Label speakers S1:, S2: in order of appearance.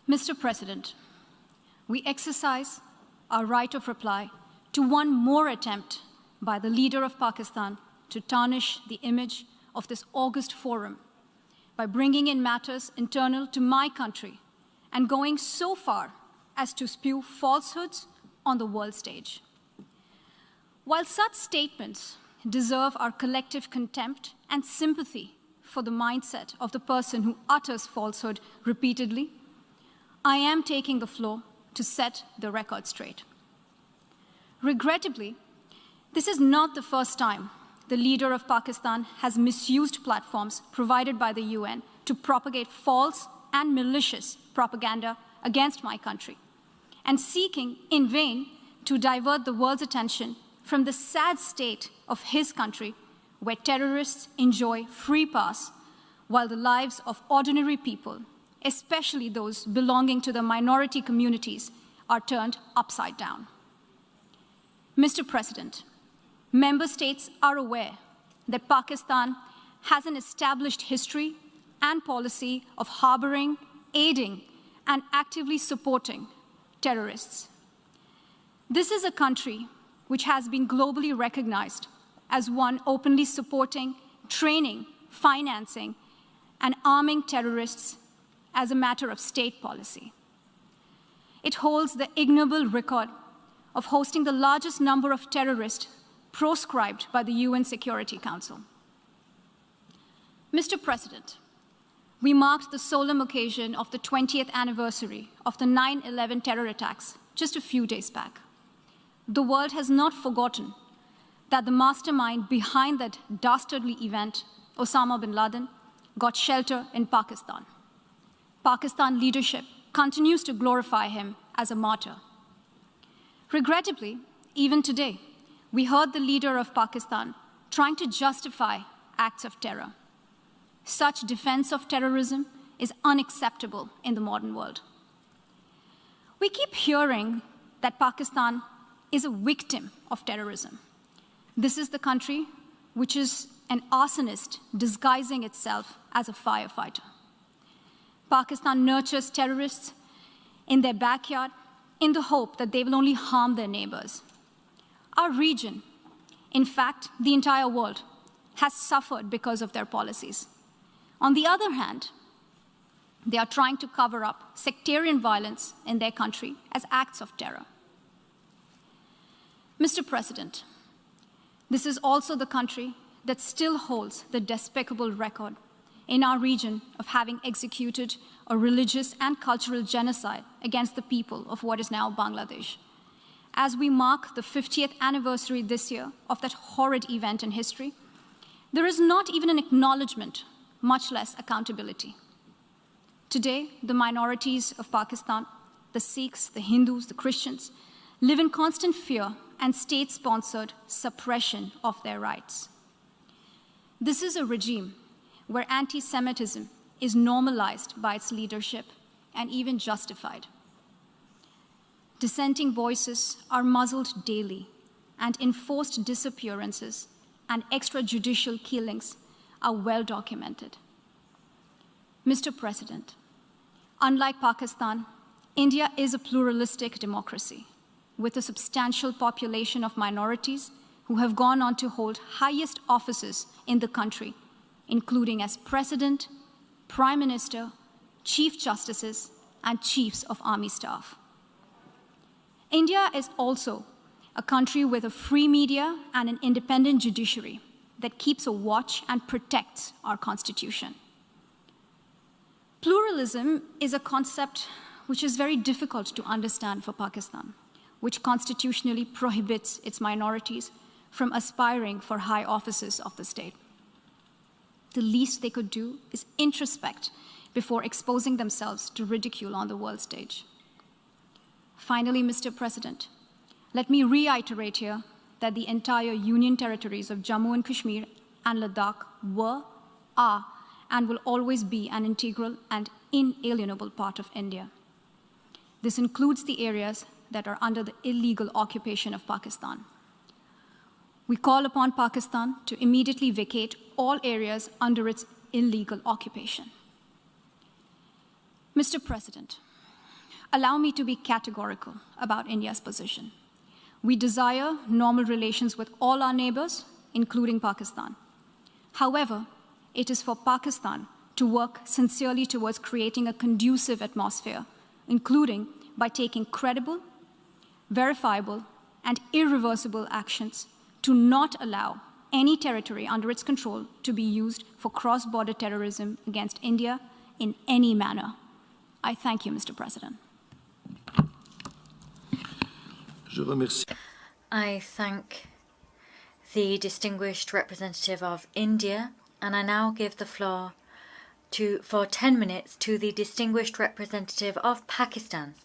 S1: Mr. President, we exercise our right of reply to one more attempt by the leader of Pakistan to tarnish the image of this august forum by bringing in matters internal to my country and going so far as to spew falsehoods on the world stage. While such statements deserve our collective contempt and sympathy for the mindset of the person who utters falsehood repeatedly, I am taking the floor to set the record straight. Regrettably, this is not the first time the leader of Pakistan has misused platforms provided by the UN to propagate false and malicious propaganda against my country, and seeking in vain to divert the world's attention from the sad state of his country, where terrorists enjoy free pass while the lives of ordinary people, especially those belonging to the minority communities, are turned upside down. Mr. President, member states are aware that Pakistan has an established history and policy of harboring, aiding, and actively supporting terrorists. This is a country which has been globally recognized as one openly supporting, training, financing, and arming terrorists as a matter of state policy. It holds the ignoble record of hosting the largest number of terrorists proscribed by the UN Security Council. Mr. President, we marked the solemn occasion of the 20th anniversary of the 9/11 terror attacks just a few days back. The world has not forgotten that the mastermind behind that dastardly event, Osama bin Laden, got shelter in Pakistan. Pakistan leadership continues to glorify him as a martyr. Regrettably, even today, we heard the leader of Pakistan trying to justify acts of terror. Such defense of terrorism is unacceptable in the modern world. We keep hearing that Pakistan is a victim of terrorism. This is the country which is an arsonist disguising itself as a firefighter. Pakistan nurtures terrorists in their backyard in the hope that they will only harm their neighbors. Our region, in fact, the entire world, has suffered because of their policies. On the other hand, they are trying to cover up sectarian violence in their country as acts of terror. Mr. President, this is also the country that still holds the despicable record in our region of having executed a religious and cultural genocide against the people of what is now Bangladesh. As we mark the 50th anniversary this year of that horrid event in history, there is not even an acknowledgement, much less accountability. Today, the minorities of Pakistan, the Sikhs, the Hindus, the Christians, live in constant fear and state-sponsored suppression of their rights. This is a regime where anti-Semitism is normalized by its leadership and even justified. Dissenting voices are muzzled daily, and enforced disappearances and extrajudicial killings are well documented. Mr. President, unlike Pakistan, India is a pluralistic democracy with a substantial population of minorities who have gone on to hold highest offices in the country, including as President, Prime Minister, Chief Justices, and Chiefs of Army Staff. India is also a country with a free media and an independent judiciary that keeps a watch and protects our Constitution. Pluralism is a concept which is very difficult to understand for Pakistan, which constitutionally prohibits its minorities from aspiring for high offices of the state. The least they could do is introspect before exposing themselves to ridicule on the world stage. Finally, Mr. President, let me reiterate here that the entire Union territories of Jammu and Kashmir and Ladakh were, are, and will always be an integral and inalienable part of India. This includes the areas that are under the illegal occupation of Pakistan. We call upon Pakistan to immediately vacate all areas under its illegal occupation. Mr. President, Allow me to be categorical about India's position. We desire normal relations with all our neighbors, including Pakistan. However, it is for Pakistan to work sincerely towards creating a conducive atmosphere, including by taking credible, verifiable, and irreversible actions to not allow any territory under its control to be used for cross-border terrorism against India in any manner. I thank you, Mr. President.
S2: I thank the distinguished representative of India, and I now give the floor for 10 minutes to the distinguished representative of Pakistan.